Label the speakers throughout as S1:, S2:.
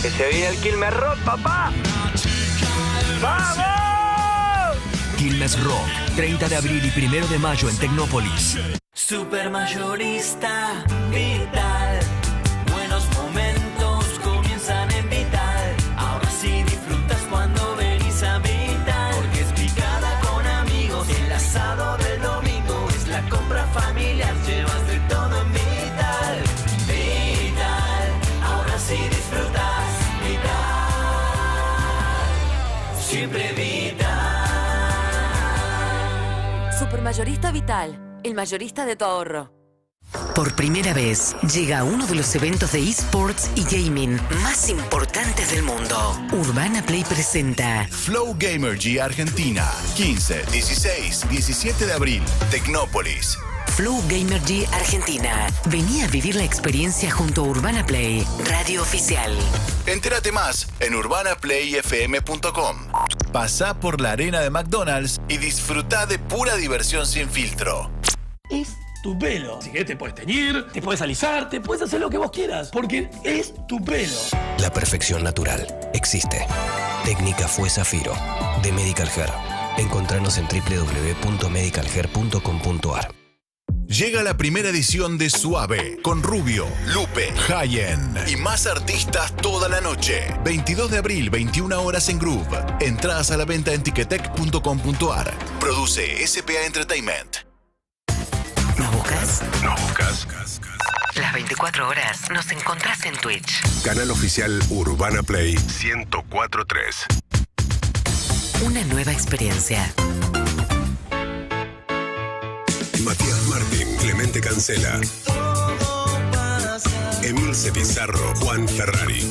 S1: Que se viene el Quilmes Rock, papá. ¡Vamos!
S2: Quilmes Rock, 30 de abril y 1 de mayo en Tecnópolis.
S3: Supermayorista Vital. Buenos momentos comienzan en Vital. Ahora sí disfrutas cuando venís a Vital. Porque es picada con amigos. El asado del domingo es la compra familiar. Llevas de todo en Vital. Vital. Ahora sí disfrutas Vital. Siempre Vital.
S4: Supermayorista Vital. El mayorista de tu ahorro.
S5: Por primera vez, llega uno de los eventos de eSports y gaming más importantes del mundo. Urbana Play presenta
S6: Flow Gamergy Argentina, 15, 16, 17 de abril, Tecnópolis.
S5: Flow Gamergy Argentina. Vení a vivir la experiencia junto a Urbana Play, radio oficial.
S6: Entérate más en urbanaplayfm.com. Pasá por la arena de McDonald's y disfrutá de pura diversión sin filtro.
S7: Es tu pelo. Si querés te puedes teñir, te puedes alisar, te puedes hacer lo que vos quieras, porque es tu pelo.
S8: La perfección natural existe. Técnica Fue Zafiro, de Medical Hair. Encontranos en www.medicalhair.com.ar.
S6: Llega la primera edición de Suave, con Rubio, Lupe, Hayen y más artistas toda la noche. 22 de abril, 21 horas en Groove. Entradas a la venta en ticketek.com.ar. Produce SPA Entertainment.
S5: ¿Nos buscas?
S6: ¿Nos buscas?
S5: Las 24 horas nos encontrás en Twitch.
S9: Canal oficial Urbana Play 104.3.
S5: Una nueva experiencia.
S9: Matías Martín, Clemente Cancela, Emilce Pizarro, Juan Ferrari.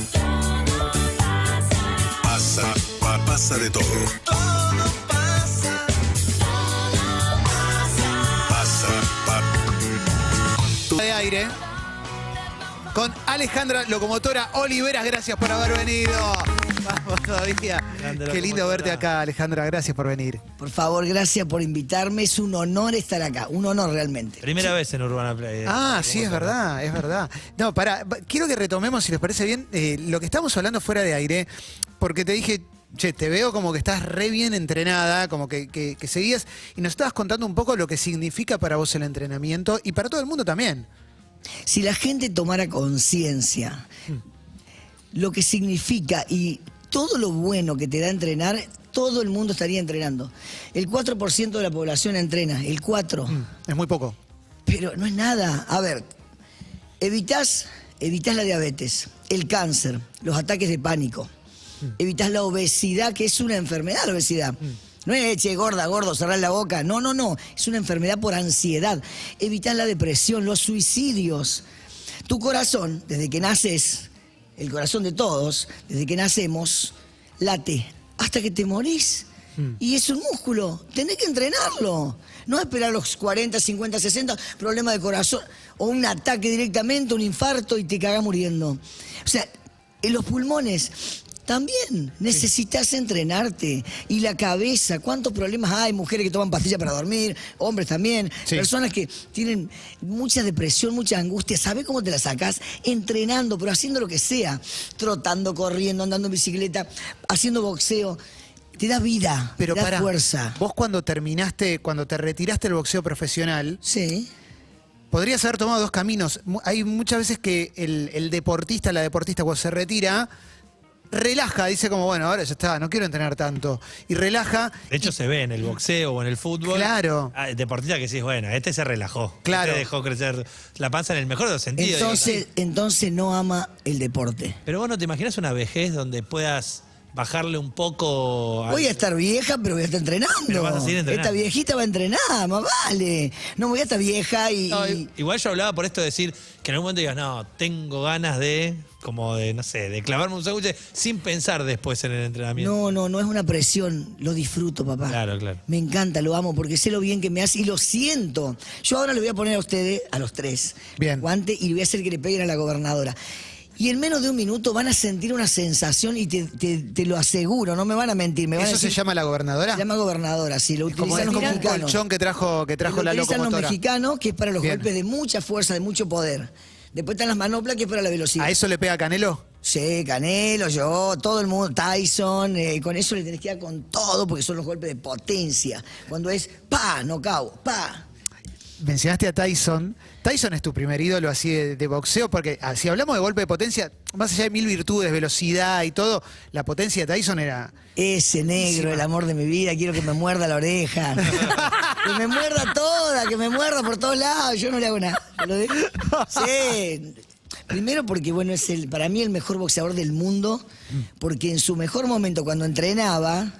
S9: Pasa de todo.
S10: De aire con Alejandra Locomotora Oliveras. Gracias por haber venido. Vamos todavía. Qué lindo verte acá, Alejandra. Gracias por venir.
S11: Por favor, gracias por invitarme. Es un honor estar acá. Un honor realmente.
S12: Primera vez en Urbana Play.
S10: Sí, es verdad, es verdad. No, quiero que retomemos, si les parece bien, lo que estamos hablando fuera de aire, porque te dije, che, te veo como que estás re bien entrenada, como que seguías, y nos estabas contando un poco lo que significa para vos el entrenamiento y para todo el mundo también.
S11: Si la gente tomara conciencia, lo que significa y todo lo bueno que te da entrenar, todo el mundo estaría entrenando. El 4% de la población entrena, el 4%.
S10: Es muy poco.
S11: Pero no es nada. A ver, evitás la diabetes, el cáncer, los ataques de pánico. Evitás la obesidad, que es una enfermedad la obesidad. No es, che, gordo, cerrar la boca. No. Es una enfermedad por ansiedad. Evitás la depresión, los suicidios. Tu corazón, desde que naces, el corazón de todos, desde que nacemos, late hasta que te morís. Y es un músculo, tenés que entrenarlo. No esperar los 40, 50, 60 problemas de corazón o un ataque directamente, un infarto y te cagás muriendo. O sea, en los pulmones también necesitas entrenarte. Y la cabeza, ¿cuántos problemas hay? Mujeres que toman pastillas para dormir, hombres también, personas que tienen mucha depresión, mucha angustia. ¿Sabés cómo te la sacás? Entrenando, pero haciendo lo que sea. Trotando, corriendo, andando en bicicleta, haciendo boxeo. Te da vida,
S10: pero
S11: te da fuerza.
S10: Vos cuando te retiraste del boxeo profesional, podrías haber tomado dos caminos. Hay muchas veces que el deportista, la deportista cuando se retira, relaja, dice como, bueno, ahora ya está, no quiero entrenar tanto. Y relaja.
S12: De hecho, se ve en el boxeo o en el fútbol.
S10: Claro.
S12: Deportista que sí, bueno, este se relajó.
S10: Claro.
S12: Este dejó crecer la panza en el mejor de los sentidos.
S11: Entonces no ama el deporte.
S12: Pero vos no te imaginas una vejez donde puedas bajarle un poco.
S11: Voy a estar vieja, pero voy a estar entrenando.
S12: Pero vas a seguir entrenando.
S11: Esta viejita va a entrenar, más vale. No voy a estar vieja y...
S12: No, igual yo hablaba por esto de decir que en algún momento digas, no, tengo ganas de, como de, no sé, de clavarme un sándwich sin pensar después en el entrenamiento.
S11: No es una presión. Lo disfruto, papá.
S12: Claro.
S11: Me encanta, lo amo, porque sé lo bien que me hace y lo siento. Yo ahora le voy a poner a ustedes, a los tres, guante y le voy a hacer que le peguen a la gobernadora. Y en menos de un minuto van a sentir una sensación y te lo aseguro, no me van a mentir.
S10: ¿Eso se llama la gobernadora?
S11: Se llama gobernadora, sí, lo utilizan los mexicanos.
S10: Como un colchón que trajo la locomotora.
S11: Lo utilizan los mexicanos, que es para los golpes de mucha fuerza, de mucho poder. Después están las manoplas, que es para la velocidad.
S10: ¿A eso le pega Canelo?
S11: Sí, Canelo, yo, todo el mundo, Tyson, con eso le tenés que dar con todo porque son los golpes de potencia. Cuando es pa, knockout, pa.
S10: Mencionaste a Tyson. Tyson es tu primer ídolo así de boxeo, porque si hablamos de golpe de potencia, más allá de mil virtudes, velocidad y todo, la potencia de Tyson era...
S11: Ese negro, el amor de mi vida, quiero que me muerda la oreja. Que me muerda toda, que me muerda por todos lados, yo no le hago nada. Sí. Primero porque, bueno, es para mí el mejor boxeador del mundo, porque en su mejor momento, cuando entrenaba,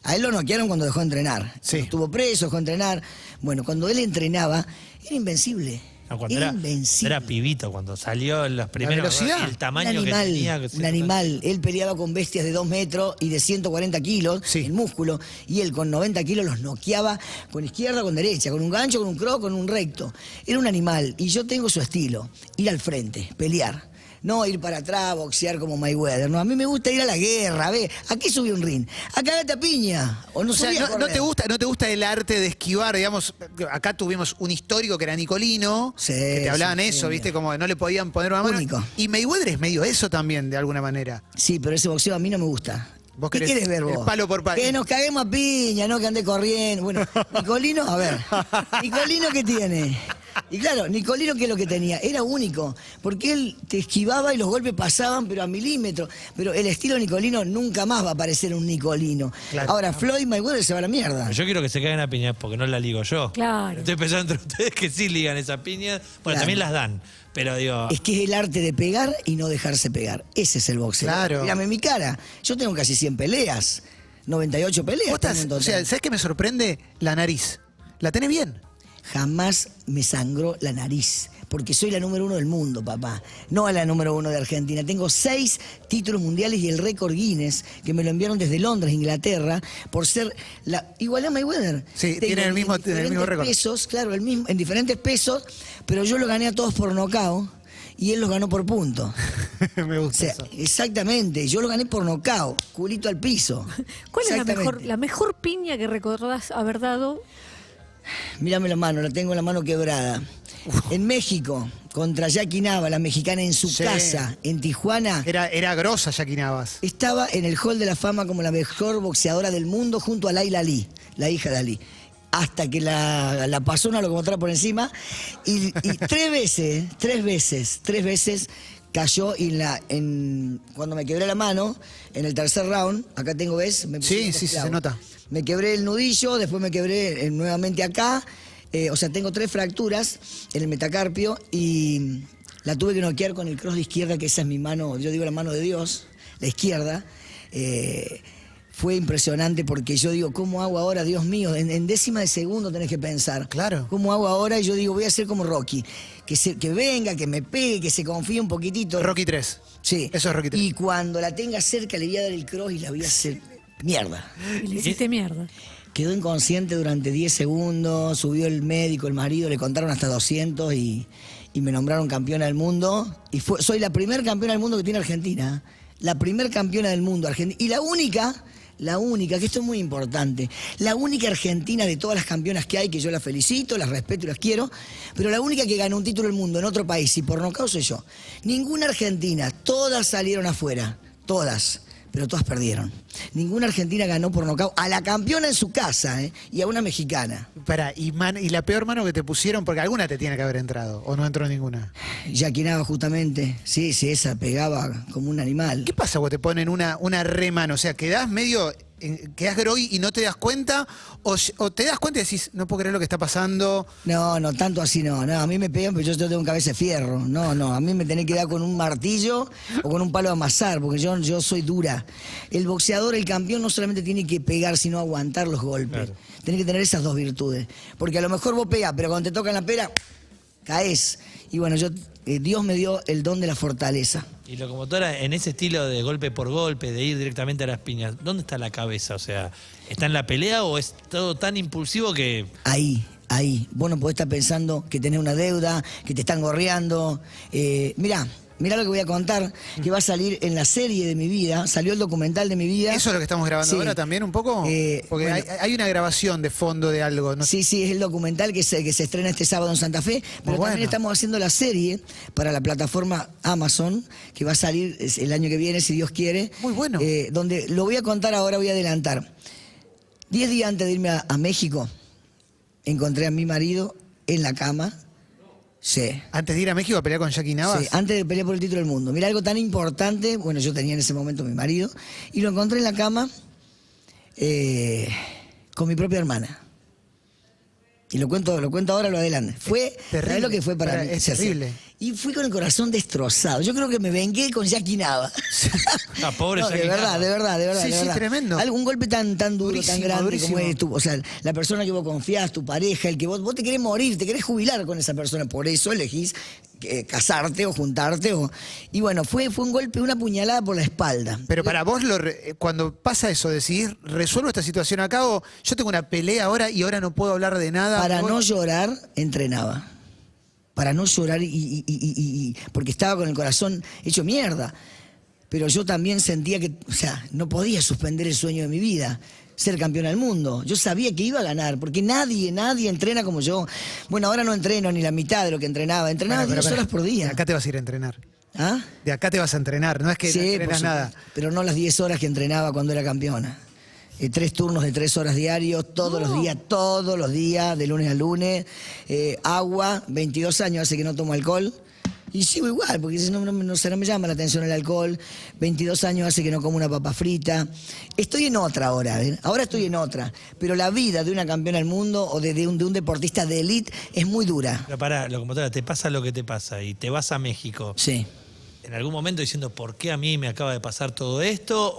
S11: a él lo noquearon cuando dejó de entrenar.
S10: Sí.
S11: Estuvo preso, dejó de entrenar. Bueno, cuando él entrenaba, era invencible.
S12: No, cuando era pibito, cuando salió en los primeros,
S10: velocidad.
S12: el tamaño
S11: Un
S12: que
S11: animal,
S12: tenía.
S11: un animal. Él peleaba con bestias de 2 metros y de 140 kilos,
S10: Sí.
S11: en músculo, y él con 90 kilos los noqueaba con izquierda, con derecha, con un gancho, con un cross, con un recto. Era un animal, y yo tengo su estilo, ir al frente, pelear. No ir para atrás, boxear como Mayweather. No, a mí me gusta ir a la guerra. A ver, ¿a qué subí un ring? A cagarte a piña. O
S10: O sea,
S11: subí a
S10: no
S11: correr.
S10: te gusta el arte de esquivar, digamos, acá tuvimos un histórico que era Nicolino,
S11: Sí,
S10: que te hablaban
S11: sí,
S10: eso,
S11: sí.
S10: viste, como que no le podían poner una mano.
S11: Único.
S10: Y Mayweather es medio eso también, de alguna manera.
S11: Sí, pero ese boxeo a mí no me gusta.
S10: Vos
S11: ¿Qué
S10: querés
S11: quieres ver vos?
S10: el palo por palo.
S11: Que nos caguemos a piña, no que ande corriendo. Bueno, Nicolino, a ver, Nicolino, ¿qué tiene? Y claro, Nicolino, ¿qué es lo que tenía? Era único, porque él te esquivaba y los golpes pasaban, pero a milímetros. Pero el estilo Nicolino nunca más va a parecer un Nicolino.
S10: Claro.
S11: Ahora, Floyd Mayweather se va a la mierda.
S12: Yo quiero que se caigan a piñas porque no la ligo yo.
S13: Claro.
S12: Estoy pensando entre ustedes que sí ligan esa piña. Bueno,
S11: Claro.
S12: también las dan. Pero digo,
S11: Es que es el arte de pegar y no dejarse pegar. Ese es el boxeo.
S10: Claro.
S11: Mírame mi cara. Yo tengo casi 100 peleas. 98 peleas.
S10: Vos estás-
S11: tengo en
S10: o sea,
S11: total.
S10: ¿sabes qué me sorprende? La nariz. La tenés bien.
S11: Jamás me sangró la nariz, porque soy la número 1 del mundo, papá. No la número 1 de Argentina. Tengo 6 títulos mundiales y el récord Guinness, que me lo enviaron desde Londres, Inglaterra, por ser la... Igual a Mayweather.
S10: Sí,
S11: Tengo
S10: tiene el mismo
S11: diferentes
S10: récord.
S11: pesos, claro, en diferentes pesos, pero yo lo gané a todos por nocaut y él los ganó por punto.
S10: Me
S11: O
S10: gusta
S11: sea,
S10: eso.
S11: exactamente, yo lo gané por nocaut, culito al piso.
S13: ¿Cuál es
S11: Exactamente.
S13: la mejor piña que recordás haber dado?
S11: Mírame la mano, la tengo en la mano quebrada. En México, contra Jackie Nava, la mexicana en su
S10: Sí.
S11: casa, en Tijuana,
S10: Era grosa Jackie Navas.
S11: estaba en el Hall de la Fama como la mejor boxeadora del mundo junto a Laila Ali, la hija de Ali. Hasta que la pasó una locomotora por encima y 3 veces cayó y cuando me quebré la mano, en el tercer round, acá tengo, ¿ves? Me pusieron
S10: Sí,
S11: clavos.
S10: se nota.
S11: Me quebré el nudillo, después me quebré nuevamente acá. O sea, tengo 3 fracturas en el metacarpio y la tuve que noquear con el cross de izquierda, que esa es mi mano, yo digo la mano de Dios, la izquierda. Fue impresionante porque yo digo, ¿cómo hago ahora, Dios mío? En décima de segundo tenés que pensar.
S10: Claro.
S11: ¿Cómo hago ahora? Y yo digo, voy a hacer como Rocky. Que venga, que me pegue, que se confíe un poquitito.
S10: Rocky 3.
S11: Sí.
S10: Eso es Rocky 3.
S11: Y cuando la tenga cerca le voy a dar el cross y la voy a hacer mierda.
S13: Y le hiciste mierda.
S11: Quedó inconsciente durante 10 segundos, subió el médico, el marido, le contaron hasta 200 y me nombraron campeona del mundo. Y soy la primer campeona del mundo que tiene Argentina. La primer campeona del mundo argentina. Y la única, que esto es muy importante, la única argentina de todas las campeonas que hay, que yo las felicito, las respeto y las quiero, pero la única que ganó un título del mundo en otro país y por nocaut soy yo. Ninguna argentina, todas salieron afuera, todas. Pero todas perdieron. Ninguna argentina ganó por nocaut a la campeona en su casa, y a una mexicana.
S10: Pará, y la peor mano que te pusieron, porque alguna te tiene que haber entrado, o no entró ninguna.
S11: Jackie Nava, justamente. Sí, esa pegaba como un animal.
S10: ¿Qué pasa cuando te ponen una remano? O sea, quedás medio, quedás groggy y no te das cuenta, o te das cuenta y decís, no puedo creer lo que está pasando.
S11: No, tanto así no. A mí me pegan, pero yo tengo cabeza de fierro. No, a mí me tenés que dar con un martillo o con un palo de amasar, porque yo soy dura. El boxeador, el campeón, no solamente tiene que pegar, sino aguantar los golpes.
S12: Claro.
S11: Tenés que tener esas 2 virtudes. Porque a lo mejor vos pegás, pero cuando te tocan la pera, caes. Y bueno, Dios me dio el don de la fortaleza.
S12: y locomotora, en ese estilo de golpe por golpe, de ir directamente a las piñas, ¿dónde está la cabeza? O sea, ¿está en la pelea o es todo tan impulsivo que...?
S11: Ahí. Vos no podés estar pensando que tenés una deuda, que te están gorreando. Mirá, mirá lo que voy a contar, que va a salir en la serie de mi vida, salió el documental de mi vida.
S10: ¿Eso es lo que estamos grabando ahora también un poco? Porque
S11: bueno,
S10: hay una grabación de fondo de algo, ¿no?
S11: Sí, es el documental que se estrena este sábado en Santa Fe, pero también estamos haciendo la serie para la plataforma Amazon, que va a salir el año que viene, si Dios quiere.
S10: Muy bueno.
S11: Donde lo voy a contar ahora, voy a adelantar. 10 días antes de irme a México, encontré a mi marido en la cama. Sí.
S10: ¿Antes de ir a México a pelear con Jackie Navas?
S11: Sí, antes de pelear por el título del mundo. Mira, algo tan importante, bueno, yo tenía en ese momento mi marido, y lo encontré en la cama con mi propia hermana. Y lo cuento ahora, lo adelante. Fue terrible. Lo que fue para mí.
S10: Es terrible.
S11: Y fui con el corazón destrozado. Yo creo que me vengué con Jackie Navas.
S12: Pobre Jackie
S11: de verdad,
S12: Navas.
S11: de verdad.
S10: Sí, tremendo.
S11: Un golpe tan duro,
S10: Durísimo,
S11: tan grande
S10: durísimo.
S11: como es tú. O sea, la persona que vos confiás, tu pareja, el que vos te querés morir, te querés jubilar con esa persona. Por eso elegís casarte o juntarte. Y bueno, fue un golpe, una puñalada por la espalda.
S10: Pero para vos, cuando pasa eso, decidís, resuelvo esta situación acá o yo tengo una pelea ahora y ahora no puedo hablar de nada.
S11: Para no llorar, entrenaba. Para no llorar porque estaba con el corazón hecho mierda. Pero yo también sentía que, o sea, no podía suspender el sueño de mi vida, ser campeón del mundo. Yo sabía que iba a ganar, porque nadie entrena como yo. Bueno, ahora no entreno ni la mitad de lo que entrenaba. Entrenaba 10 horas por día.
S10: De acá te vas a ir a entrenar.
S11: ¿Ah?
S10: De acá te vas a entrenar, no es que no entrenas nada.
S11: Pero no las 10 horas que entrenaba cuando era campeona. 3 turnos de 3 horas diarios, todos los días, de lunes a lunes. Agua, 22 años hace que no tomo alcohol. Y sigo igual, porque no me llama la atención el alcohol. 22 años hace que no como una papa frita. Estoy en otra ahora, ¿eh? Ahora estoy en otra. Pero la vida de una campeona del mundo o de un deportista de élite es muy dura.
S12: Pero pará, locomotora, te pasa lo que te pasa y te vas a México.
S11: Sí.
S12: En algún momento diciendo, ¿por qué a mí me acaba de pasar todo esto?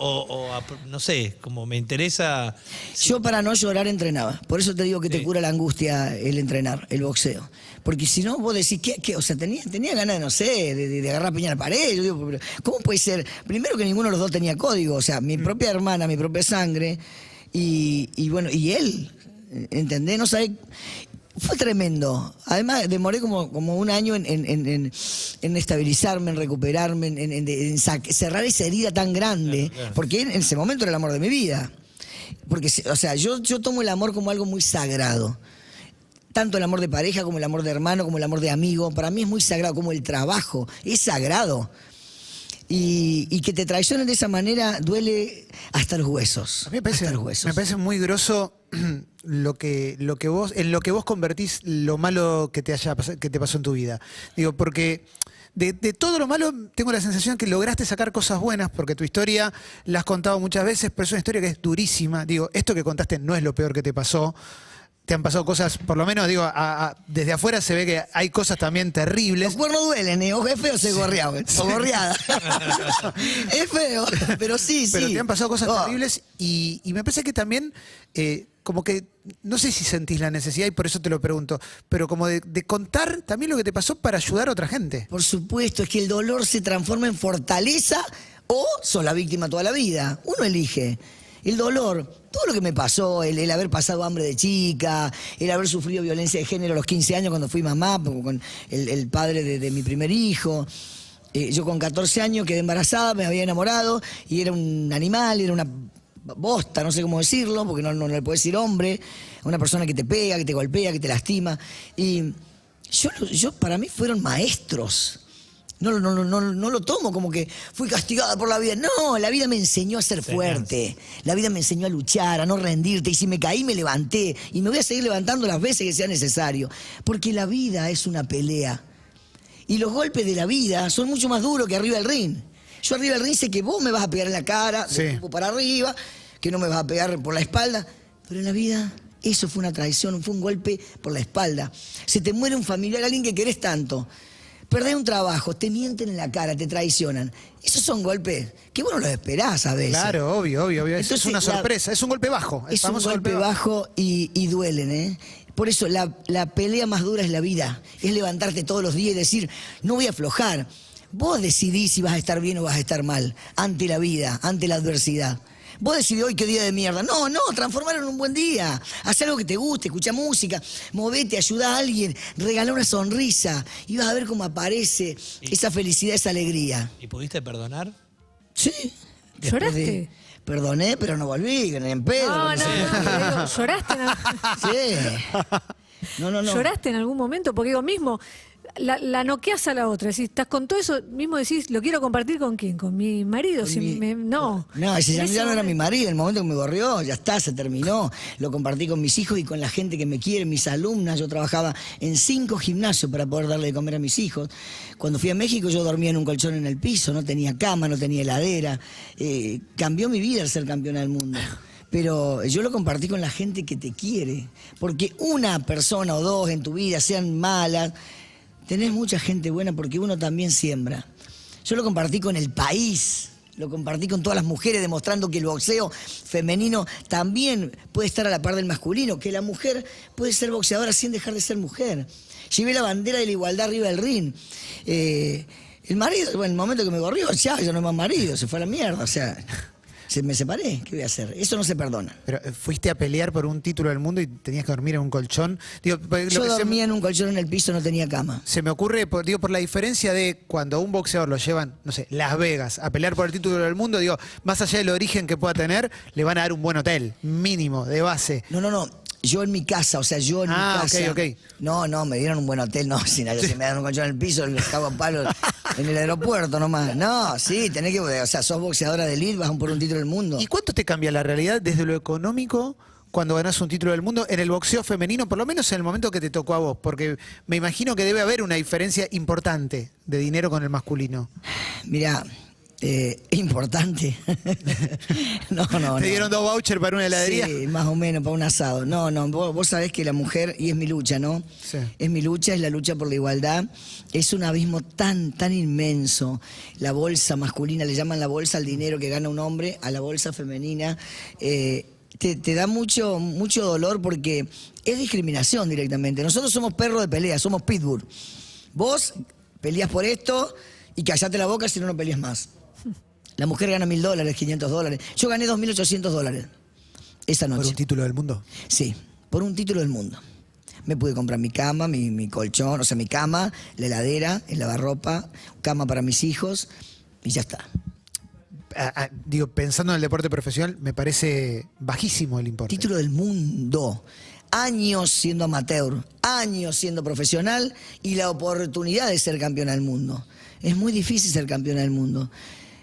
S12: No sé, como me interesa...
S11: Yo para no llorar entrenaba. Por eso te digo que te cura la angustia el entrenar, el boxeo. Porque si no, vos decís, ¿qué? O sea, tenía ganas, no sé, de agarrar piña a la pared. Yo digo, pero ¿cómo puede ser? Primero que ninguno de los dos tenía código. O sea, mi propia hermana, mi propia sangre. Y bueno, y él, ¿entendés? No sabe... Fue tremendo. Además, demoré como un año en estabilizarme, en recuperarme, en cerrar esa herida tan grande. Claro. Porque en ese momento era el amor de mi vida. Porque, o sea, yo tomo el amor como algo muy sagrado. Tanto el amor de pareja, como el amor de hermano, como el amor de amigo. Para mí es muy sagrado, como el trabajo. Es sagrado. Y que te traicionen de esa manera duele hasta los huesos.
S10: A mí me parece muy groso en lo que vos convertís lo malo que te pasó en tu vida. Digo, porque de todo lo malo tengo la sensación que lograste sacar cosas buenas, porque tu historia la has contado muchas veces, pero es una historia que es durísima. Digo, esto que contaste no es lo peor que te pasó. Te han pasado cosas, por lo menos, digo, desde afuera se ve que hay cosas también terribles.
S11: Los cuernos duelen, ¿eh? Es feo ser gorreado, o gorreada. Es feo, pero sí.
S10: Pero te han pasado cosas terribles y me parece que también, como que, no sé si sentís la necesidad y por eso te lo pregunto, pero como de contar también lo que te pasó para ayudar a otra gente.
S11: Por supuesto, es que el dolor se transforma en fortaleza o sos la víctima toda la vida. Uno elige. El dolor, todo lo que me pasó, el haber pasado hambre de chica, el haber sufrido violencia de género a los 15 años cuando fui mamá, con el padre de mi primer hijo. Yo con 14 años quedé embarazada, me había enamorado y era un animal, era una bosta, no sé cómo decirlo, porque no le puedo decir hombre, una persona que te pega, que te golpea, que te lastima. Y yo para mí fueron maestros. No lo tomo como que fui castigada por la vida. No, la vida me enseñó a ser fuerte. La vida me enseñó a luchar, a no rendirte. Y si me caí, me levanté. Y me voy a seguir levantando las veces que sea necesario. Porque la vida es una pelea. Y los golpes de la vida son mucho más duros que arriba del ring. Yo arriba del ring sé que vos me vas a pegar en la cara, de para arriba, que no me vas a pegar por la espalda. Pero en la vida... eso fue una traición, fue un golpe por la espalda. Se te muere un familiar, alguien que querés tanto. Perdés un trabajo, te mienten en la cara, te traicionan. Esos son golpes que vos no los esperás a veces.
S10: Claro, obvio.
S11: Entonces,
S10: es una sorpresa, es un golpe bajo.
S11: Es un golpe bajo y duelen, ¿eh? Por eso la pelea más dura es la vida. Es levantarte todos los días y decir, no voy a aflojar. Vos decidís si vas a estar bien o vas a estar mal ante la vida, ante la adversidad. Vos decidís hoy qué día de mierda. No, transformarlo en un buen día. Haz algo que te guste, escucha música, movete, ayuda a alguien, regala una sonrisa y vas a ver cómo aparece esa felicidad, esa alegría.
S12: ¿Y pudiste perdonar?
S11: Sí.
S13: ¿Lloraste?
S11: Perdoné, pero no volví, ni en pedo.
S13: No, ¿lloraste?
S11: Sí. No.
S13: ¿Lloraste en algún momento? Porque digo, mismo, la noqueás a la otra. Decís, estás con todo eso, mismo decís, ¿lo quiero compartir con quién? ¿Con mi marido? No.
S11: No, ese ya no era mi marido. El momento que me corrió, ya está, se terminó. Lo compartí con mis hijos y con la gente que me quiere, mis alumnas. Yo trabajaba en 5 gimnasios para poder darle de comer a mis hijos. Cuando fui a México yo dormía en un colchón en el piso, no tenía cama, no tenía heladera. Cambió mi vida el ser campeona del mundo. Pero yo lo compartí con la gente que te quiere. Porque una persona o dos en tu vida sean malas, tenés mucha gente buena porque uno también siembra. Yo lo compartí con el país, lo compartí con todas las mujeres, demostrando que el boxeo femenino también puede estar a la par del masculino, que la mujer puede ser boxeadora sin dejar de ser mujer. Llevé la bandera de la igualdad arriba del ring. El marido, bueno, en el momento que me corrió, ya no es más marido, se fue a la mierda, o sea... Me separé, ¿qué voy a hacer? Eso no se perdona.
S10: Pero fuiste a pelear por un título del mundo y tenías que dormir en un colchón. Digo,
S11: yo dormía en un colchón en el piso, no tenía cama.
S10: Se me ocurre, por la diferencia de cuando a un boxeador lo llevan, no sé, Las Vegas, a pelear por el título del mundo, digo, más allá del origen que pueda tener, le van a dar un buen hotel, mínimo, de base.
S11: No. Yo en mi casa, o sea, yo en mi casa.
S10: Ok.
S11: No, me dieron un buen hotel, no, si me dan un colchón en el piso, les cago a palo en el aeropuerto nomás. No, sí, tenés que, o sea, sos boxeadora de elite, vas por un título del mundo.
S10: ¿Y cuánto te cambia la realidad desde lo económico cuando ganás un título del mundo en el boxeo femenino, por lo menos en el momento que te tocó a vos? Porque me imagino que debe haber una diferencia importante de dinero con el masculino.
S11: Mirá, importante. No.
S10: ¿Te dieron 2 vouchers para una heladería?
S11: Sí, más o menos, para un asado. No, vos sabés que la mujer, y es mi lucha, ¿no?
S10: Sí.
S11: Es mi lucha, es la lucha por la igualdad. Es un abismo tan inmenso. La bolsa masculina, le llaman la bolsa al dinero que gana un hombre, a la bolsa femenina. Te da mucho dolor porque es discriminación directamente. Nosotros somos perros de pelea, somos pitbull. Vos peleas por esto y callate la boca si no peleas más. La mujer gana $1.000, $500. Yo gané $2.800 esa noche.
S10: ¿Por un título del mundo?
S11: Sí, por un título del mundo. Me pude comprar mi cama, mi colchón, o sea, mi cama, la heladera, el lavarropa, cama para mis hijos y ya está.
S10: Digo, pensando en el deporte profesional, me parece bajísimo el importe.
S11: Título del mundo. Años siendo amateur, años siendo profesional y la oportunidad de ser campeona del mundo. Es muy difícil ser campeona del mundo.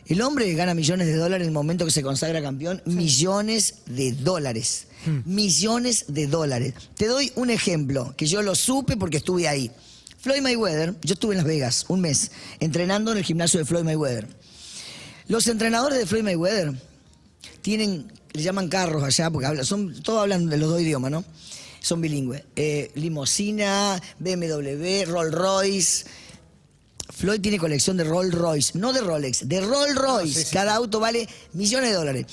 S11: El hombre gana millones de dólares en el momento que se consagra campeón. Sí. Millones de dólares. Millones de dólares. Te doy un ejemplo, que yo lo supe porque estuve ahí. Floyd Mayweather, yo estuve en Las Vegas un mes, entrenando en el gimnasio de Floyd Mayweather. Los entrenadores de Floyd Mayweather le llaman carros allá, porque todos hablan de los 2 idiomas, ¿no? Son bilingües. Limusina, BMW, Rolls Royce. Floyd tiene colección de Rolls Royce, no de Rolex, de Rolls Royce. Sí. Cada auto vale millones de dólares.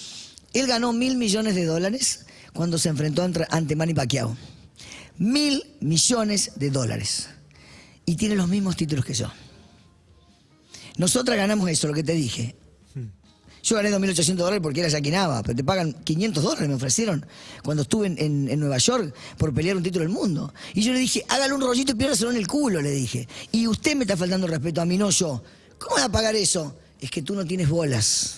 S11: Él ganó $1.000 millones cuando se enfrentó ante Manny Pacquiao. $1.000 millones. Y tiene los mismos títulos que yo. Nosotras ganamos eso, lo que te dije. Yo gané $2.800 porque era Yaquinaba, pero te pagan $500, me ofrecieron cuando estuve en Nueva York por pelear un título del mundo. Y yo le dije, hágale un rollito y piérdaselo en el culo, le dije. Y usted me está faltando el respeto a mí, no yo. ¿Cómo va a pagar eso? Es que tú no tienes bolas.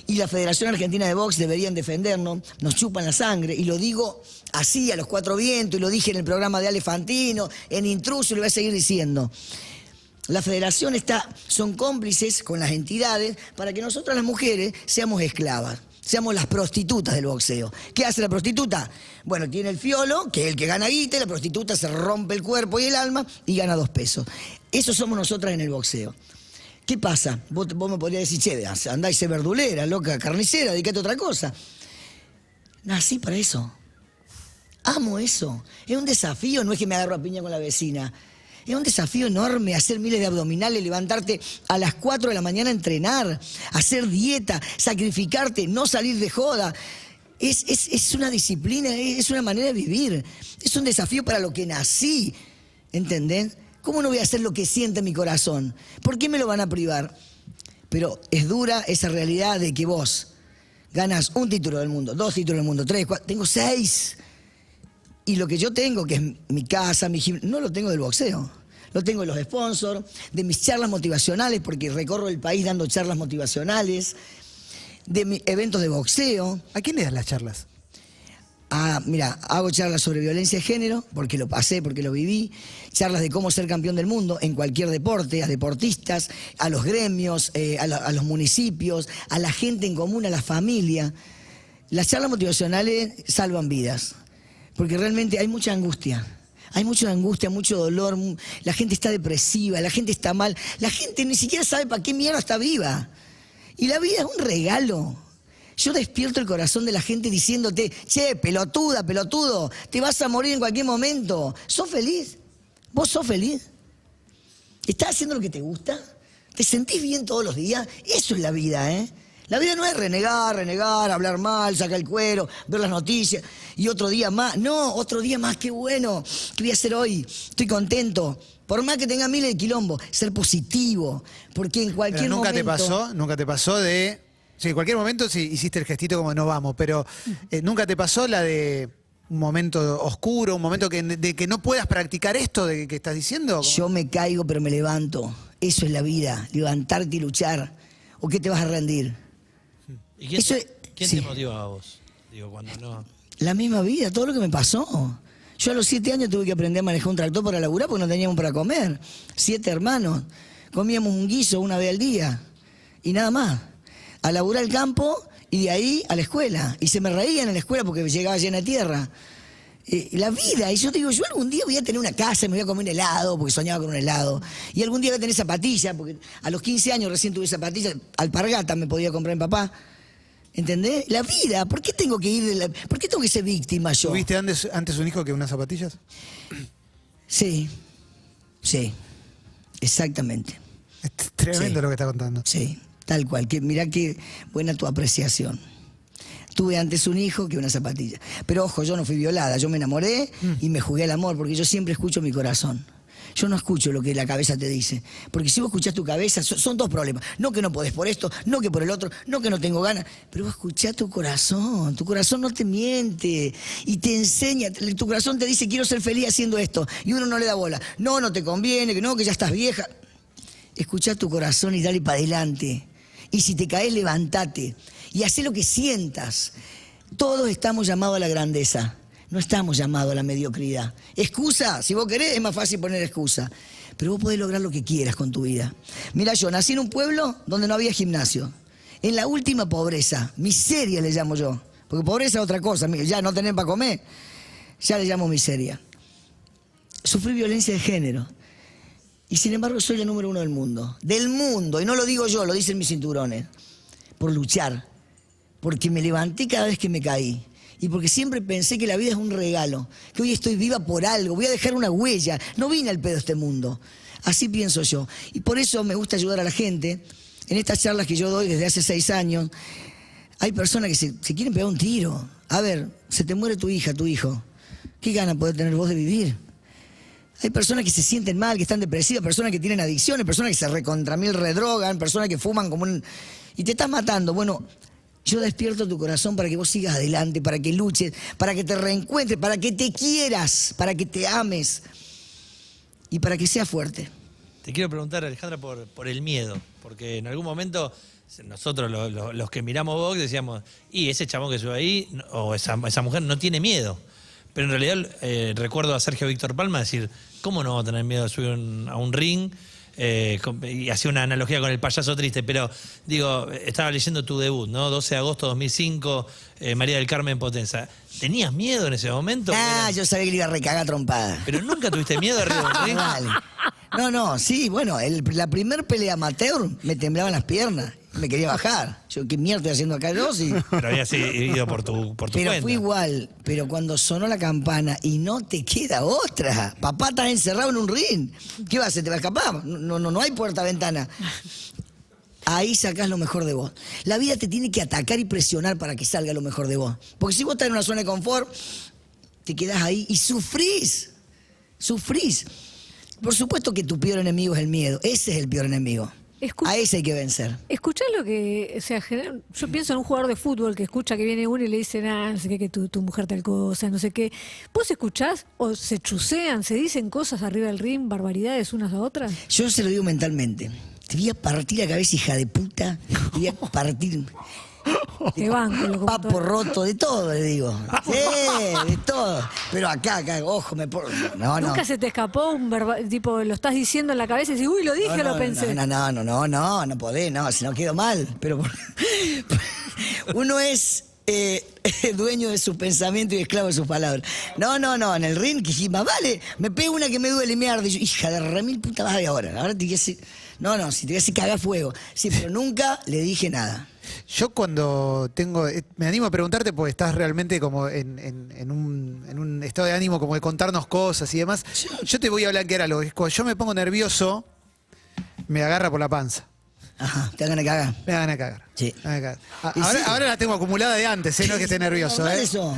S11: Y la Federación Argentina de Box deberían defendernos, nos chupan la sangre, y lo digo así a los 4 vientos, y lo dije en el programa de Ale Fantino, en Intruso, y lo voy a seguir diciendo. La federación son cómplices con las entidades para que nosotras las mujeres seamos esclavas, seamos las prostitutas del boxeo. ¿Qué hace la prostituta? Bueno, tiene el fiolo, que es el que gana guita, y la prostituta se rompe el cuerpo y el alma y gana 2 pesos. Eso somos nosotras en el boxeo. ¿Qué pasa? Vos me podrías decir, che, andá y sé verdulera, loca, carnicera, dedicate a otra cosa. Nací para eso. Amo eso. Es un desafío, no es que me agarro a piña con la vecina. Es un desafío enorme hacer miles de abdominales, levantarte a las 4 de la mañana a entrenar, hacer dieta, sacrificarte, no salir de joda. Es una disciplina, es una manera de vivir. Es un desafío para lo que nací, ¿entendés? ¿Cómo no voy a hacer lo que siente mi corazón? ¿Por qué me lo van a privar? Pero es dura esa realidad de que vos, Ganas un título del mundo, 2 títulos del mundo, 3, 4, tengo 6. Y lo que yo tengo, que es mi casa, mi gimnasio, no lo tengo del boxeo. Lo tengo de los sponsors, de mis charlas motivacionales, porque recorro el país dando charlas motivacionales, de mis eventos de boxeo.
S10: ¿A quién le das las charlas?
S11: Mira, hago charlas sobre violencia de género, porque lo pasé, porque lo viví. Charlas de cómo ser campeón del mundo en cualquier deporte, a deportistas, a los gremios, a los municipios, a la gente en común, a la familia. Las charlas motivacionales salvan vidas, porque realmente hay mucha angustia. Hay mucha angustia, mucho dolor, la gente está depresiva, la gente está mal, la gente ni siquiera sabe para qué mierda está viva. Y la vida es un regalo. Yo despierto el corazón de la gente diciéndote, che, pelotuda, pelotudo, te vas a morir en cualquier momento. ¿Sos feliz? ¿Vos sos feliz? ¿Estás haciendo lo que te gusta? ¿Te sentís bien todos los días? Eso es la vida, ¿eh? La vida no es renegar, hablar mal, sacar el cuero, ver las noticias y otro día más. No, otro día más, qué bueno. ¿Qué voy a hacer hoy? Estoy contento. Por más que tenga miles de quilombo, ser positivo. Porque en cualquier
S10: pero
S11: momento...
S10: Nunca te pasó de... Sí, en cualquier momento sí hiciste el gestito como no vamos, pero nunca te pasó la de un momento oscuro, un momento de que no puedas practicar esto de que estás diciendo.
S11: Yo me caigo pero me levanto. Eso es la vida, levantarte y luchar. ¿O qué te vas a rendir?
S12: ¿Y quién te motiva a vos? Digo, cuando no...
S11: La misma vida, todo lo que me pasó. Yo a los 7 años tuve que aprender a manejar un tractor para laburar porque no teníamos para comer. 7 hermanos. Comíamos un guiso una vez al día. Y nada más. A laburar el campo y de ahí a la escuela. Y se me reían en la escuela porque llegaba llena de tierra. La vida. Y yo digo, yo algún día voy a tener una casa y me voy a comer un helado porque soñaba con un helado. Y algún día voy a tener zapatillas porque a los 15 años recién tuve zapatillas. Alpargata me podía comprar mi papá. ¿Entendés? La vida, ¿por qué tengo que ir ¿por qué tengo que ser víctima yo?
S10: ¿Tuviste antes un hijo que unas zapatillas?
S11: Sí, exactamente.
S10: Es tremendo lo que está contando.
S11: Sí, tal cual. Mirá qué buena tu apreciación. Tuve antes un hijo que una zapatilla. Pero ojo, yo no fui violada, yo me enamoré y me jugué al amor, porque yo siempre escucho mi corazón. Yo no escucho lo que la cabeza te dice. Porque si vos escuchás tu cabeza, son 2 problemas. No que no podés por esto, no que por el otro, no que no tengo ganas. Pero vos escuchás tu corazón. Tu corazón no te miente. Y te enseña. Tu corazón te dice, quiero ser feliz haciendo esto. Y uno no le da bola. No te conviene, que ya estás vieja. Escuchá tu corazón y dale para adelante. Y si te caes, levantate. Y hacé lo que sientas. Todos estamos llamados a la grandeza. No estamos llamados a la mediocridad. Excusa, si vos querés, es más fácil poner excusa. Pero vos podés lograr lo que quieras con tu vida. Mirá, yo nací en un pueblo donde no había gimnasio. En la última pobreza, miseria le llamo yo. Porque pobreza es otra cosa, ya no tener para comer, ya le llamo miseria. Sufrí violencia de género. Y sin embargo soy la número 1 del mundo. Del mundo, y no lo digo yo, lo dicen mis cinturones. Por luchar. Porque me levanté cada vez que me caí. Y porque siempre pensé que la vida es un regalo, que hoy estoy viva por algo, voy a dejar una huella, no vine al pedo a este mundo. Así pienso yo. Y por eso me gusta ayudar a la gente. En estas charlas que yo doy desde hace 6 años, hay personas que se quieren pegar un tiro. A ver, se te muere tu hija, tu hijo. ¿Qué gana poder tener vos de vivir? Hay personas que se sienten mal, que están depresivas, personas que tienen adicciones, personas que se recontramil redrogan, personas que fuman como un... Y te estás matando. Bueno... Yo despierto tu corazón para que vos sigas adelante, para que luches, para que te reencuentres, para que te quieras, para que te ames y para que seas fuerte.
S12: Te quiero preguntar, Alejandra, por el miedo, porque en algún momento nosotros los que miramos box decíamos, y ese chabón que sube ahí, o esa mujer no tiene miedo. Pero en realidad recuerdo a Sergio Víctor Palma decir, ¿cómo no va a tener miedo de subir a un ring? Y hacía una analogía con el payaso triste, pero digo, estaba leyendo tu debut, ¿no? 12 de agosto de 2005, María del Carmen Potenza. ¿Tenías miedo en ese momento?
S11: Yo sabía que le iba a recagar trompada.
S12: ¿Pero nunca tuviste miedo arriba del ring?
S11: Vale. No, sí, bueno, la primer pelea amateur me temblaban las piernas, me quería bajar. Yo, ¿qué mierda estoy haciendo acá yo? Sí.
S12: Pero habías ido por tu
S11: pero
S12: cuenta.
S11: Fui igual, pero cuando sonó la campana y no te queda otra. Papá, estás encerrado en un ring. ¿Qué vas? ¿Se te va a escapar? No hay puerta-ventana. Ahí sacás lo mejor de vos. La vida te tiene que atacar y presionar para que salga lo mejor de vos. Porque si vos estás en una zona de confort, te quedás ahí y sufrís. Por supuesto que tu peor enemigo es el miedo. Ese es el peor enemigo. A ese hay que vencer.
S13: Escuchás lo que, o sea, yo pienso en un jugador de fútbol que escucha que viene uno y le dicen, no sé qué, que tu mujer tal cosa, no sé qué. ¿Vos escuchás o se chusean, se dicen cosas arriba del ring, barbaridades unas a otras?
S11: Yo se lo digo mentalmente. Te voy a partir la cabeza, hija de puta. Te voy a partir...
S13: Te banco,
S11: papo roto, de todo le digo. Sí, de todo. Pero acá, ojo,
S13: ¿Nunca se te escapó un tipo, lo estás diciendo en la cabeza y dices, uy, lo dije o lo pensé?
S11: No podés, si no quedo mal. Pero uno es dueño de sus pensamientos y esclavo de sus palabras. No, en el ring, que más vale, me pego una que me duele, me arde. Y yo, hija de remil puta, vas ahora te voy a decir, si te voy a decir cagar fuego. Sí, pero nunca le dije nada.
S10: Yo cuando me animo a preguntarte porque estás realmente como en un estado de ánimo como de contarnos cosas y demás. Yo te voy a blanquear algo. Cuando yo me pongo nervioso, me agarra por la panza.
S11: Ajá, te dan ganas de cagar.
S10: Me da ganas de cagar.
S11: Sí.
S10: Ahora la tengo acumulada de antes, no es que esté nervioso.
S11: Eso.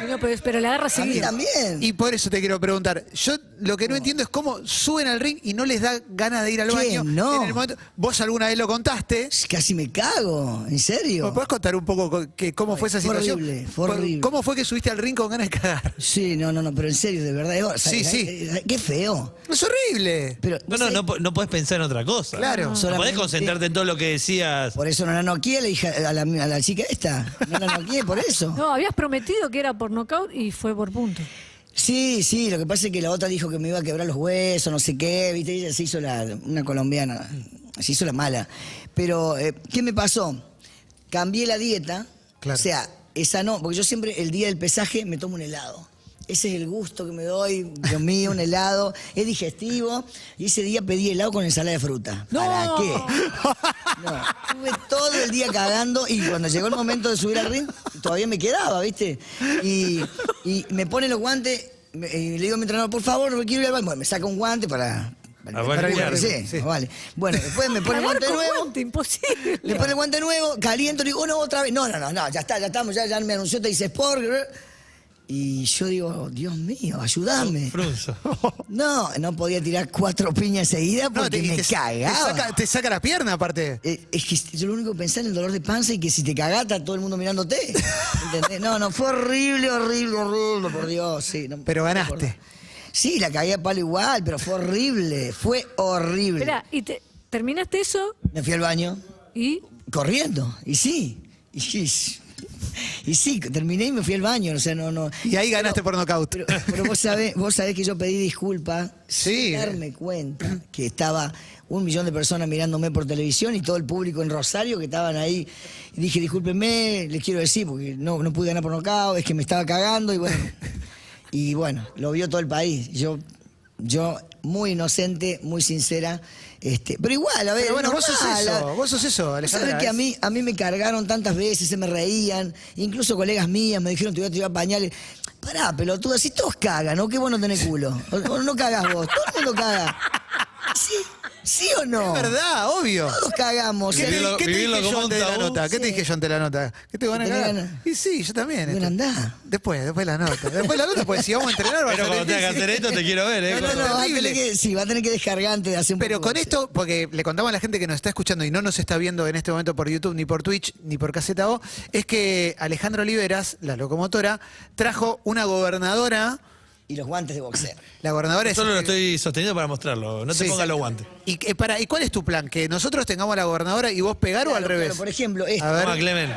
S13: No, pero la agarra seguida.
S11: A mí también.
S10: Y por eso te quiero preguntar. Yo lo que no entiendo es cómo suben al ring y no les da ganas de ir al baño.
S11: No.
S10: En el momento, vos alguna vez lo contaste.
S11: Casi me cago, ¿en serio?
S10: ¿Me podés contar un poco cómo fue esa situación?
S11: Fue horrible.
S10: ¿Cómo fue que subiste al ring con ganas de cagar?
S11: Sí, no, pero en serio, de verdad.
S10: Sí.
S11: Qué feo.
S10: Es horrible.
S11: Pero,
S12: No podés pensar en otra cosa.
S10: Claro.
S12: No podés concentrarte en todo lo que decías.
S11: Por eso no la noqueé a la chica esta. No la noqueé, por eso.
S13: No, habías prometido que era por nocaut y fue por puntos.
S11: Sí, lo que pasa es que la otra dijo que me iba a quebrar los huesos, no sé qué, viste, ella se hizo una colombiana, se hizo la mala. Pero, ¿qué me pasó? Cambié la dieta,
S10: claro.
S11: O sea, esa no, porque yo siempre el día del pesaje me tomo un helado. Ese es el gusto que me doy, Dios mío, un helado, es digestivo, y ese día pedí helado con ensalada de fruta. ¿Para qué? No, estuve todo el día cagando y cuando llegó el momento de subir al ring, todavía me quedaba, ¿viste? Y me pone los guantes y le digo a mi entrenador, por favor, no quiero ir al baño. Bueno, me saca un guante para sí. Vale. Bueno, después me pone el guante nuevo.
S13: Imposible.
S11: Le pone el guante nuevo, caliento, le digo, no, otra vez. No, ya estamos, ya me anunció, te dice Sport. Y yo digo, Dios mío, ayúdame. No podía tirar 4 piñas seguidas porque me cagaba.
S10: Te saca la pierna, aparte.
S11: Es que yo lo único que pensaba en el dolor de panza y que si te cagás está todo el mundo mirándote. ¿Entendés? No, fue horrible, por Dios. Sí,
S10: pero ganaste.
S11: Sí, la cagué a palo igual, pero fue horrible.
S13: Espera, ¿y terminaste eso?
S11: Me fui al baño.
S13: ¿Y?
S11: Corriendo, y sí. Y sí, terminé y me fui al baño, o sea, no.
S10: Y ahí ganaste por nocaut.
S11: Pero vos sabés que yo pedí disculpas sin darme cuenta que estaba 1 millón de personas mirándome por televisión y todo el público en Rosario que estaban ahí. Y dije, discúlpenme, les quiero decir, porque no pude ganar por nocaut, es que me estaba cagando y bueno, lo vio todo el país. Yo muy inocente, muy sincera. Pero igual, a ver.
S10: Pero bueno, vos sos eso, Alejandra.
S11: ¿Sabes que a mí me cargaron tantas veces, se me reían? Incluso colegas mías me dijeron, te voy a tirar pañales. Pará, pelotuda, si todos cagan, ¿no? Qué bueno tenés culo. O no cagás vos, todo el mundo caga. ¿Sí o no?
S10: Es verdad, obvio.
S11: Todos cagamos.
S10: ¿Qué te dije yo ante la nota? ¿Qué te dije yo ante la nota? ¿Qué te van a cagar? Y sí, yo también.
S11: Bueno, andá.
S10: Después la nota. Después la nota, pues si vamos a entrenar,
S12: pero cuando tengas que hacer esto, te quiero ver, ¿eh?
S11: Va a tener que descargar antes de hacer un
S10: Pero con esto, porque le contamos a la gente que nos está escuchando y no nos está viendo en este momento por YouTube, ni por Twitch, ni por Caseta O, es que Alejandro Oliveras, la locomotora, trajo una gobernadora.
S11: Y los guantes de boxeo.
S10: La gobernadora es.
S12: Solo lo estoy sosteniendo para mostrarlo. No te pongas los guantes.
S10: ¿Y cuál es tu plan? ¿Que nosotros tengamos a la gobernadora y vos pegar o al revés?
S11: Claro, por ejemplo, esto.
S10: A ver,
S12: toma, Clemen.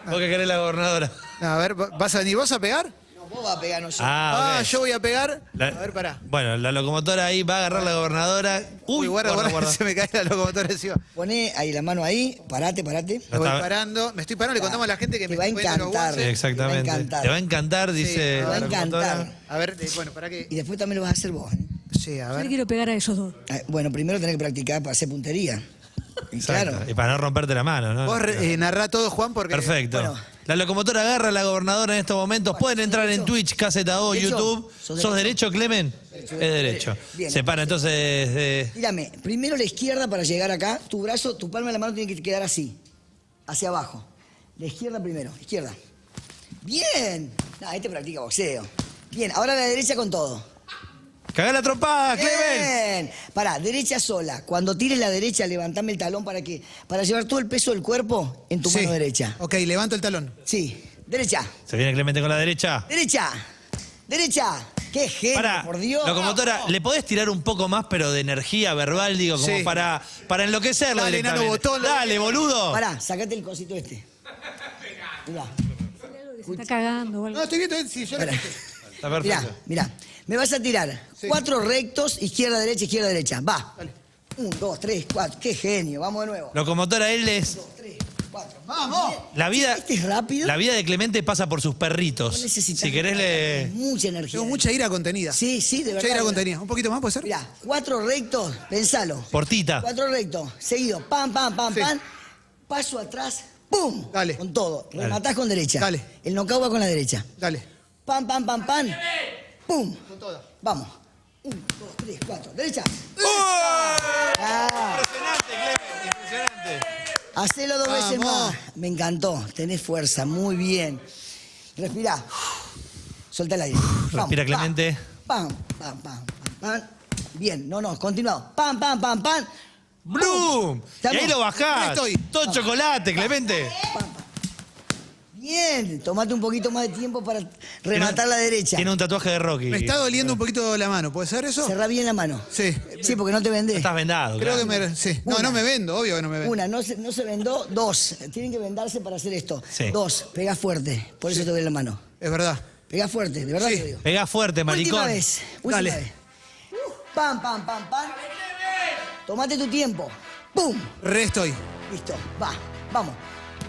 S12: Vos que querés la gobernadora.
S10: A ver, ¿vas a venir vos a pegar?
S11: No, vos vas a pegar, no yo.
S12: Okay.
S10: Yo voy a pegar. A ver, pará.
S12: Bueno, la locomotora ahí va a agarrar la gobernadora.
S10: Uy, guarda, se me cae la locomotora encima.
S11: Poné ahí la mano ahí, parate.
S10: Me estoy parando, le contamos a la gente que me
S11: va a encantar.
S12: Sí, exactamente. Te va a encantar, dice.
S11: Te va a encantar.
S10: A ver, bueno, ¿para qué?
S11: Y después también lo vas a hacer vos.
S10: Sí, a ver.
S13: Yo le quiero pegar a esos dos.
S11: Bueno, primero tenés que practicar para hacer puntería. Claro.
S12: Y para no romperte la mano, ¿no?
S10: Vos narrá todo, Juan, porque.
S12: Perfecto. Bueno, la locomotora agarra a la gobernadora en estos momentos. Pueden entrar en Twitch, Caseta O, YouTube. ¿Sos derecho, Clemen? Es derecho. Bien. Se para entonces.
S11: Mírame, primero la izquierda para llegar acá. Tu brazo, tu palma de la mano tiene que quedar así. Hacia abajo. La izquierda primero. Izquierda. Bien. Este practica boxeo. Bien, ahora la derecha con todo.
S12: Cagá la trompada, Clemen.
S11: Bien. Pará, derecha sola. Cuando tires la derecha, levantame el talón para llevar todo el peso del cuerpo en tu
S10: Sí.
S11: mano derecha.
S10: Ok, levanto el talón.
S11: Sí. Derecha.
S12: Se viene Clemente con la derecha.
S11: Derecha. Derecha. Qué genio,
S12: Pará,
S11: por Dios.
S12: locomotora, ¿le podés tirar un poco más, pero de energía verbal, digo, como
S10: Sí.
S12: para enloquecerlo
S10: Dale,
S12: directamente?
S10: Nano Botón.
S12: Dale, boludo.
S11: Pará, sacate el cosito este. Mirá.
S13: Se está cagando o algo.
S10: No, estoy viendo, sí, yo lo
S11: Pará.
S12: Está perfecto.
S11: Mirá. Me vas a tirar 4 rectos, izquierda, derecha. Va. 1, 2, 3, 4. Qué genio. Vamos de nuevo.
S12: Locomotora, él es...
S11: 3, 4. ¡Vamos!
S12: La vida,
S11: ¿Este es rápido?
S12: la vida de Clemente pasa por sus perritos.
S11: No necesitas
S12: Si querés le...
S11: mucha energía.
S10: Tengo mucha ira contenida.
S11: Sí, de verdad.
S10: Mucha ira contenida. ¿Un poquito más puede ser?
S11: Mirá, 4 rectos, pensalo.
S12: Portita.
S11: 4 rectos, seguido. Pam, pam, pam,
S10: Sí.
S11: pam. Paso atrás, ¡pum!
S10: Dale.
S11: Con todo.
S12: Dale.
S11: Rematás con derecha.
S10: Dale.
S11: El knockout va con la derecha.
S10: Dale.
S11: Pam, pam, pam, pam. ¡Pum!
S10: Con toda.
S11: Vamos. 1, 2, 3, 4. Derecha.
S12: ¡Oh!
S11: Ah,
S12: Impresionante, Clemente, impresionante.
S11: hacelo 2 veces
S10: Vamos.
S11: más. Me encantó. Tenés fuerza. Muy bien. Respirá. Soltá el aire. Vamos.
S12: Respira, Clemente.
S11: Pam, pam, pam, pam, pam. Bien. No. Continuado. Pam, pam, pam, pam.
S12: ¡Blum! Y ahí lo bajás.
S10: Ahí estoy.
S12: Todo chocolate, Clemente.
S11: Bien. Tomate un poquito más de tiempo para rematar la derecha.
S12: Tiene un tatuaje de Rocky.
S10: Me está doliendo un poquito la mano, ¿puede ser eso?
S11: Cerrá bien la mano.
S10: Sí.
S11: Sí, porque no te vendés.
S12: Estás vendado,
S10: Creo
S12: claro.
S10: que me. Sí. No,
S11: Una.
S10: no me vendo, obvio que no me vendo.
S11: Una, no se vendó. 2. Tienen que vendarse para hacer esto.
S12: Sí.
S11: 2. Pega fuerte. Por eso te duele la mano.
S10: Es verdad.
S11: Pega fuerte, de verdad
S10: Sí.
S11: te lo digo.
S12: Pegá fuerte, maricón.
S11: Última vez. Última
S10: Dale.
S11: vez. Pam, pam, pam, pam. Tomate tu tiempo. ¡Pum!
S10: Re estoy.
S11: Listo. Va. Vamos.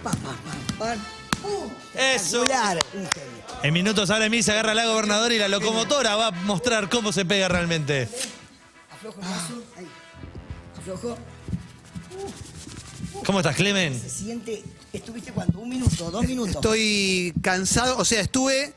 S11: Pam, pam, pam, pam. ¡Pum!
S12: Eso.
S11: Espectacular. Un genio.
S12: En minutos ahora mí se agarra la gobernadora y la locomotora va a mostrar cómo se pega realmente.
S11: Aflojo el brazo. Ahí. Aflojo.
S12: ¿Cómo estás, Clemen?
S11: Se siente. ¿Estuviste cuánto? 1 minuto, 2 minutos.
S10: Estoy cansado, o sea, estuve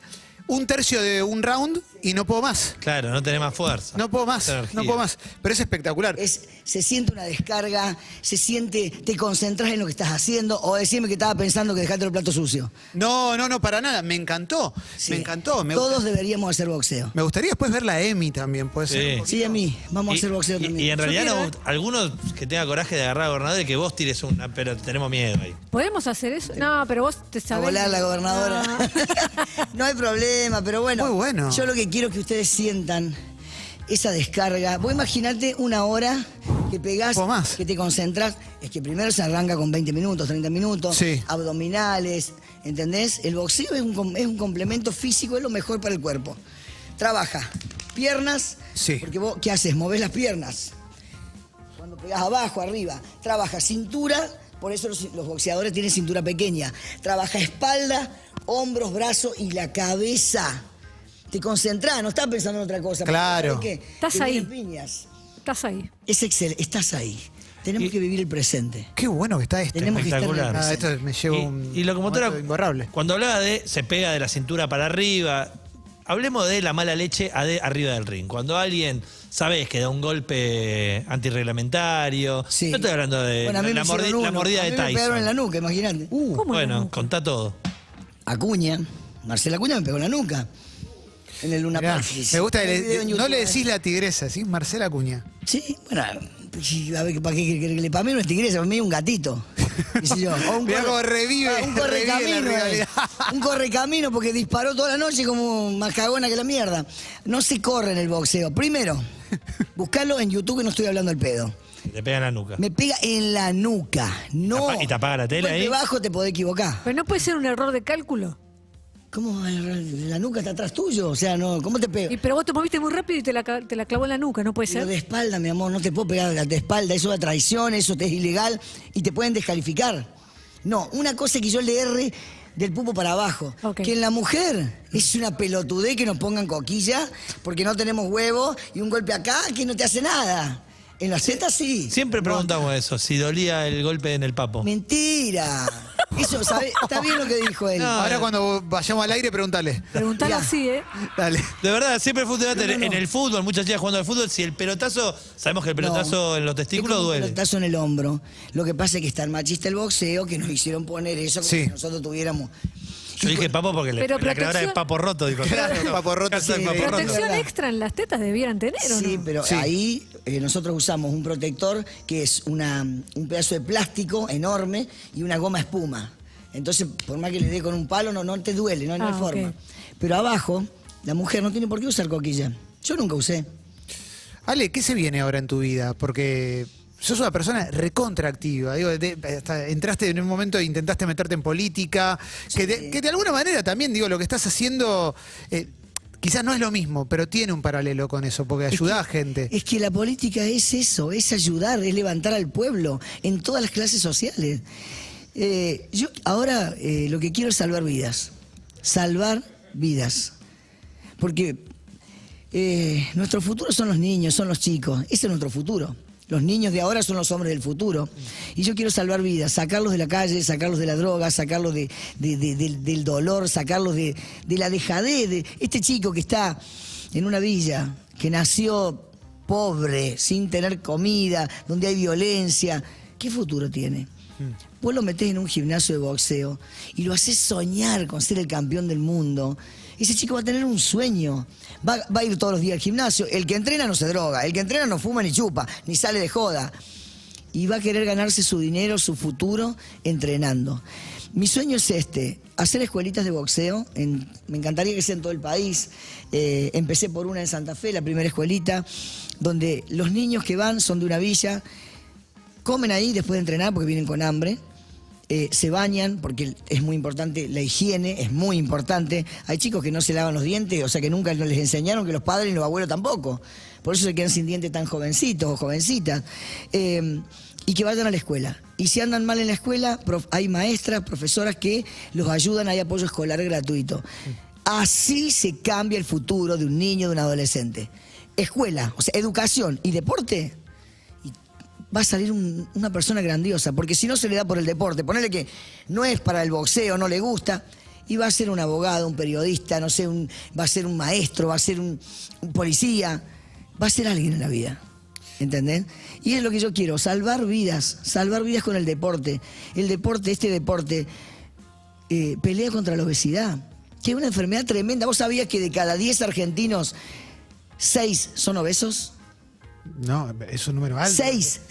S10: 1/3 de un round y no puedo más.
S12: Claro, no tenés más fuerza.
S10: No puedo más,
S12: Energía.
S10: no puedo más. Pero es espectacular.
S11: Se siente una descarga, se siente, te concentras en lo que estás haciendo, o decime que estaba pensando que dejaste el plato sucio.
S10: No, para nada. Me encantó.
S11: Sí.
S10: Me encantó.
S11: Todos deberíamos hacer boxeo.
S10: Me gustaría después ver la Emi también, puede ser.
S11: Sí, a mí. Vamos a hacer boxeo también.
S12: Y en
S11: Yo
S12: realidad
S11: quiero,
S12: no, algunos que tengan coraje de agarrar a gobernador y que vos tires una, pero tenemos miedo ahí.
S13: ¿Podemos hacer eso? No, pero vos te
S11: A
S13: sabés.
S11: volar la gobernadora. No hay problema, pero bueno.
S10: Muy bueno.
S11: Yo lo que quiero es que ustedes sientan esa descarga. Vos imaginate una hora que pegás,
S10: ¿Puedo más?
S11: que te concentras. Es que primero se arranca con 20 minutos, 30 minutos.
S10: Sí.
S11: Abdominales, ¿entendés? El boxeo es un complemento físico, es lo mejor para el cuerpo. Trabaja piernas,
S10: Sí.
S11: porque vos, ¿qué haces? Movés las piernas. Cuando pegás abajo, arriba. Trabaja cintura, por eso los boxeadores tienen cintura pequeña. Trabaja espalda, hombros, brazos y la cabeza. Te concentrás, no estás pensando en otra cosa.
S10: Claro.
S11: porque sabés que
S13: Estás
S11: te
S13: ahí.
S11: vienen piñas.
S13: Estás ahí.
S11: Es excelente, estás ahí. Tenemos que vivir el presente.
S10: Qué bueno que está esto.
S11: Tenemos que estar en el
S12: Espectacular.
S11: presente.
S10: Esto me lleva un
S12: Y locomotora,
S10: momento imborrable.
S12: cuando hablaba de se pega de la cintura para arriba, hablemos de la mala leche arriba del ring. Cuando alguien, sabes, que da un golpe antirreglamentario.
S11: Sí.
S12: No estoy hablando de
S11: Bueno, a mí me
S12: la
S11: hicieron uno.
S12: mordida
S11: A
S12: de
S11: mí me pegaron en la
S12: Tyson.
S11: nuca, imagínate.
S13: ¿Cómo en la
S12: Bueno,
S13: nuca?
S12: contá todo.
S11: Acuña, Marcela Acuña me pegó en la nuca. En el Luna
S10: Mirá,
S11: Park.
S10: me gusta,
S11: Hay video en
S10: no
S11: YouTube.
S10: le decís la tigresa, ¿sí? Marcela Acuña.
S11: Sí, bueno, a ver, ¿para qué? Para mí no es tigresa, para mí es un gatito. Qué sé yo. O
S10: Mirá cómo revive,
S11: un
S10: revive la
S11: correcamino.
S10: rivalidad.
S11: Un correcamino porque disparó toda la noche como más cagona que la mierda. No se corre en el boxeo. Primero, buscarlo en YouTube que no estoy hablando al pedo.
S12: Te pega en la nuca.
S11: Me pega en la nuca. No.
S12: ¿Y te apaga la tele
S11: Golpe
S12: ahí?
S11: bajo te podés equivocar.
S13: Pero no puede ser un error de cálculo.
S11: ¿Cómo? La nuca está atrás tuyo. O sea, no, ¿cómo te pego?
S13: Pero vos te moviste muy rápido y te la clavó en la nuca, ¿no puede
S11: Pero
S13: ser?
S11: de espalda, mi amor, no te puedo pegar de espalda. Eso es traición, eso te es ilegal y te pueden descalificar. No, una cosa es que yo le erre del pupo para abajo.
S13: Ok.
S11: Que en la mujer es una pelotudez que nos pongan coquilla porque no tenemos huevo y un golpe acá que no te hace nada. En la Z sí.
S12: Siempre preguntamos eso, si dolía el golpe en el papo.
S11: Mentira. Eso, ¿sabes? Está bien lo que dijo él.
S10: Ahora cuando vayamos al aire, pregúntale.
S13: Preguntalo
S11: Ya.
S13: así, ¿eh?
S10: Dale.
S12: De verdad, siempre fue un debate
S11: No.
S12: en el fútbol, muchas chicas jugando al fútbol, si el pelotazo, sabemos que el pelotazo
S11: No.
S12: en los testículos
S11: Es como un
S12: duele.
S11: pelotazo en el hombro. Lo que pasa es que está el machista el boxeo, que nos hicieron poner eso como
S10: Sí.
S11: si nosotros tuviéramos.
S12: Yo dije papo porque
S13: Pero
S12: la creadora de Papo Roto dijo.
S10: Claro, Papo Roto,
S12: Casa del
S10: sí.
S12: Papo Roto.
S13: Protección extra en las tetas debieran tener, ¿o no?
S11: Sí, pero ahí nosotros usamos un protector que es un pedazo de plástico enorme y una goma espuma. Entonces, por más que le dé con un palo, no te duele, no hay forma.
S13: ok.
S11: Pero abajo, la mujer no tiene por qué usar coquilla. Yo nunca usé.
S10: Ale, ¿qué se viene ahora en tu vida? Porque sos una persona recontraactiva. Digo, hasta entraste en un momento e intentaste meterte en política, que de alguna manera también, digo, lo que estás haciendo quizás no es lo mismo, pero tiene un paralelo con eso, porque ayuda a gente.
S11: Es que la política es eso, es ayudar, es levantar al pueblo en todas las clases sociales. Yo ahora lo que quiero es salvar vidas. Salvar vidas. Porque nuestro futuro son los niños, son los chicos. Ese es nuestro futuro. Los niños de ahora son los hombres del futuro. Y yo quiero salvar vidas, sacarlos de la calle, sacarlos de la droga, sacarlos del dolor, sacarlos de la dejadez. De este chico que está en una villa, que nació pobre, sin tener comida, donde hay violencia. ¿Qué futuro tiene? Vos lo metés en un gimnasio de boxeo y lo haces soñar con ser el campeón del mundo. Ese chico va a tener un sueño. Va a ir todos los días al gimnasio. El que entrena no se droga. El que entrena no fuma ni chupa, ni sale de joda. Y va a querer ganarse su dinero, su futuro, entrenando. Mi sueño es hacer escuelitas de boxeo. Me encantaría que sea en todo el país. Empecé por una en Santa Fe, la primera escuelita, donde los niños que van son de una villa, comen ahí después de entrenar porque vienen con hambre. Se bañan, porque es muy importante, la higiene es muy importante. Hay chicos que no se lavan los dientes, o sea que nunca les enseñaron, que los padres y los abuelos tampoco. Por eso se quedan sin dientes tan jovencitos o jovencitas. Y que vayan a la escuela. Y si andan mal en la escuela, hay maestras, profesoras que los ayudan, hay apoyo escolar gratuito. Así se cambia el futuro de un niño, de un adolescente. Escuela, o sea, educación y deporte. Va a salir una persona grandiosa, porque si no se le da por el deporte, ponele que no es para el boxeo, no le gusta, y va a ser un abogado, un periodista, no sé, va a ser un maestro, va a ser un policía, va a ser alguien en la vida, ¿entendés? Y es lo que yo quiero, salvar vidas con el deporte. El deporte, pelea contra la obesidad, que es una enfermedad tremenda. ¿Vos sabías que de cada 10 argentinos, 6 son obesos?
S10: No, es un número alto.
S11: 6,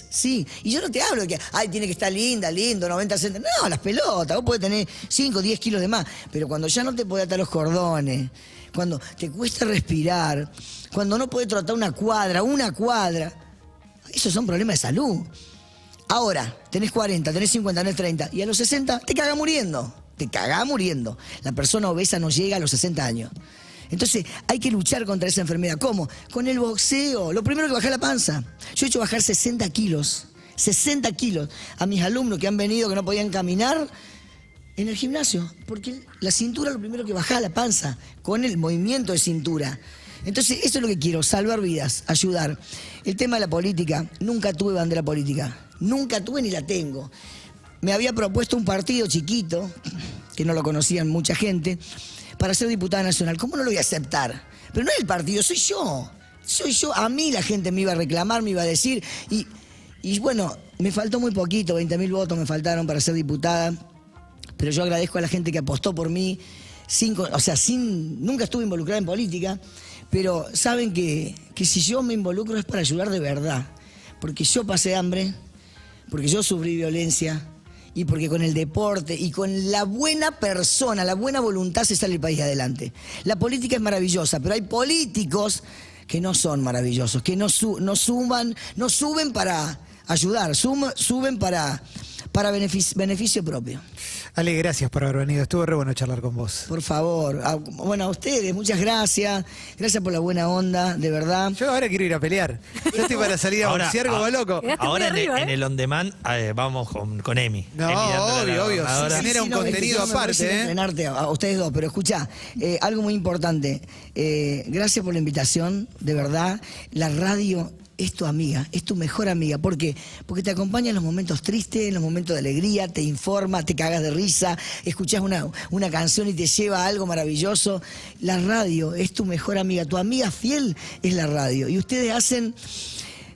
S11: sí. Y yo no te hablo de que, tiene que estar lindo, 90 centímetros. No, las pelotas, vos podés tener 5, 10 kilos de más. Pero cuando ya no te podés atar los cordones, cuando te cuesta respirar, cuando no podés trotar una cuadra, esos son problemas de salud. Ahora, tenés 40, tenés 50, tenés 30, y a los 60 te cagás muriendo. La persona obesa no llega a los 60 años. Entonces hay que luchar contra esa enfermedad. ¿Cómo? Con el boxeo. Lo primero que bajar la panza. Yo he hecho bajar 60 kilos a mis alumnos que han venido, que no podían caminar, en el gimnasio. Porque la cintura, lo primero que baja la panza, con el movimiento de cintura. Entonces eso es lo que quiero, salvar vidas, ayudar. El tema de la política, nunca tuve bandera política. Nunca tuve ni la tengo. Me había propuesto un partido chiquito, que no lo conocían mucha gente, para ser diputada nacional. ¿Cómo no lo voy a aceptar? Pero no es el partido, soy yo. A mí la gente me iba a reclamar, me iba a decir. Y bueno, me faltó muy poquito, 20.000 votos me faltaron para ser diputada. Pero yo agradezco a la gente que apostó por mí. Nunca estuve involucrada en política. Pero saben que si yo me involucro es para ayudar de verdad. Porque yo pasé hambre, porque yo sufrí violencia, y porque con el deporte y con la buena persona, la buena voluntad se sale el país adelante. La política es maravillosa, pero hay políticos que no son maravillosos, que no suben para ayudar, suben para beneficio propio.
S10: Ale, gracias por haber venido. Estuvo re bueno charlar con vos.
S11: Por favor. Bueno, a ustedes, muchas gracias. Gracias por la buena onda, de verdad.
S10: Yo ahora quiero ir a pelear. Yo estoy para salir a boxear como loco.
S12: Ahora en el on demand vamos con Emi.
S10: No, obvio. Se genera un contenido aparte.
S11: Entrenarte a ustedes dos, pero escuchá, algo muy importante. Gracias por la invitación, de verdad. La radio es tu amiga, es tu mejor amiga. ¿Por qué? Porque te acompaña en los momentos tristes, en los momentos de alegría, te informa, te cagas de risa, escuchás una canción y te lleva a algo maravilloso. La radio es tu mejor amiga, tu amiga fiel es la radio. Y ustedes hacen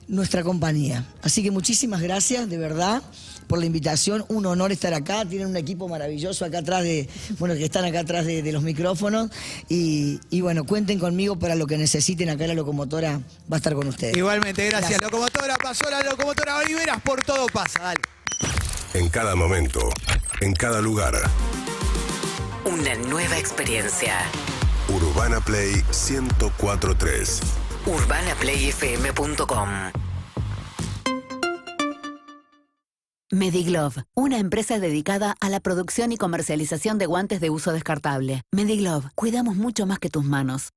S11: nuestra compañía. Así que muchísimas gracias, de verdad, por la invitación. Un honor estar acá. Tienen un equipo maravilloso acá atrás que están acá atrás de los micrófonos. Y bueno, cuenten conmigo para lo que necesiten. Acá la locomotora va a estar con ustedes.
S10: Igualmente, gracias. Locomotora, pasó la locomotora Oliveras, por todo pasa, dale.
S9: En cada momento, en cada lugar.
S5: Una nueva experiencia.
S9: Urbana Play 104.3.
S5: UrbanaPlayFM.com.
S14: Mediglove, una empresa dedicada a la producción y comercialización de guantes de uso descartable. Mediglove, cuidamos mucho más que tus manos.